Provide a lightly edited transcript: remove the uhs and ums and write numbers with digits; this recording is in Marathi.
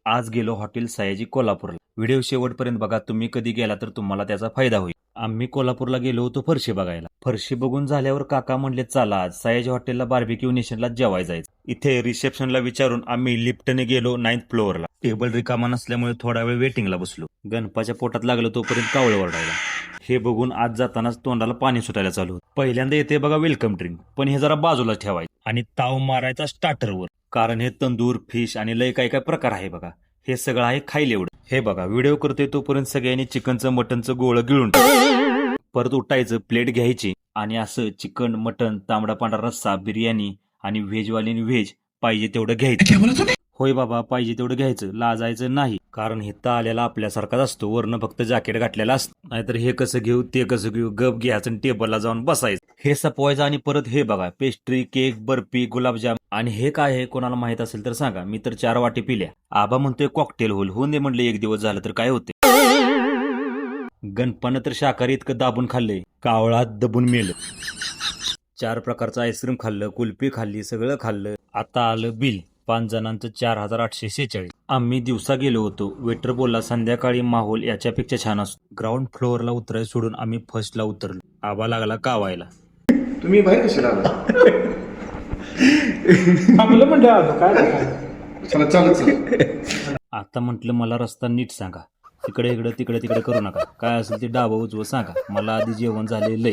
आज गेलो हॉटेल सयाजी कोल्हापूरला. व्हिडिओ शेवटपर्यंत बघा. तुम्ही कधी गेला तर तुम्हाला त्याचा फायदा होईल. आम्ही कोल्हापूरला गेलो होतो फरशी बघायला. फरशी बघून झाल्यावर काका म्हणले चला आज सयाजी हॉटेलला बार्बेक्यू नेशनला जेवाय जायचं. इथे रिसेप्शनला विचारून आम्ही लिफ्टने गेलो 9th फ्लोअरला. टेबल रिकामा नसल्यामुळे थोडा वेळ वेटिंगला बसलो. गणपाच्या पोटात लागलं तोपर्यंत कावळ ओरडायला. हे बघून आज जातानाच तोंडाला पाणी सुटायला चालू होतं. पहिल्यांदा येते बघा वेलकम ड्रिंक, पण हे जरा बाजूला ठेवायचं आणि ताव मारायचा स्टार्टरवर, कारण हे तंदूर, फिश आणि लय काय काय प्रकार आहे बघा. हे सगळं आहे खायला एवढं. हे बघा व्हिडिओ करतोय तोपर्यंत सगळ्यांनी चिकनचं मटनचं गोळं गिळून टाकायचं. परत उठायचं, प्लेट घ्यायची आणि असं चिकन, मटन, तांबडा पांढरा रस्सा, बिर्याणी आणि व्हेजवाल्याने व्हेज पाहिजे तेवढं घ्यायचं. होय बाबा, पाहिजे तेवढं घ्यायचं, लाजायचं नाही, कारण हिथं आलेला आपल्यासारखाच असतो. वरनं फक्त जॅकेट घातलेला असतं. नाहीतर हे कसं घेऊ ते कसं घेऊ, गप घ्यायचं आणि टेबलला जाऊन बसायचं. हे सपवायचं आणि परत हे बघा पेस्ट्री, केक, बर्फी, गुलाबजाम आणि हे काय आहे कोणाला माहित असेल तर सांगा. मी तर 4 वाटी पिल्या. आबा म्हणतोय कॉकटेल होऊन दे म्हणलं, एक दिवस झालं तर काय होते. गणपानं तर शाकाहारी इतकं दाबून खाल्लंय कावळात दबून मेलं. 4 प्रकारचं आईस्क्रीम खाल्लं, कुल्फी खाल्ली, सगळं खाल्लं. आता आलं बिल 5 जणांचं 4846. आम्ही दिवसा गेलो होतो. वेटर बोलला संध्याकाळी माहोल याच्यापेक्षा छान असतो. ग्राउंड फ्लोअरला उतरायला सोडून आम्ही फर्स्टला उतरलो. आबा लागला कावायला. तुम्ही बाहेर कशाला आला? आपलं म्हणलं आलो काय चला चालत आता म्हटलं मला रस्ता नीट सांगा. तिकडे इकडे तिकडे तिकडे करू नका. काय असेल ते डावं उजवं सांगा. मला आधी जेवण झालेलं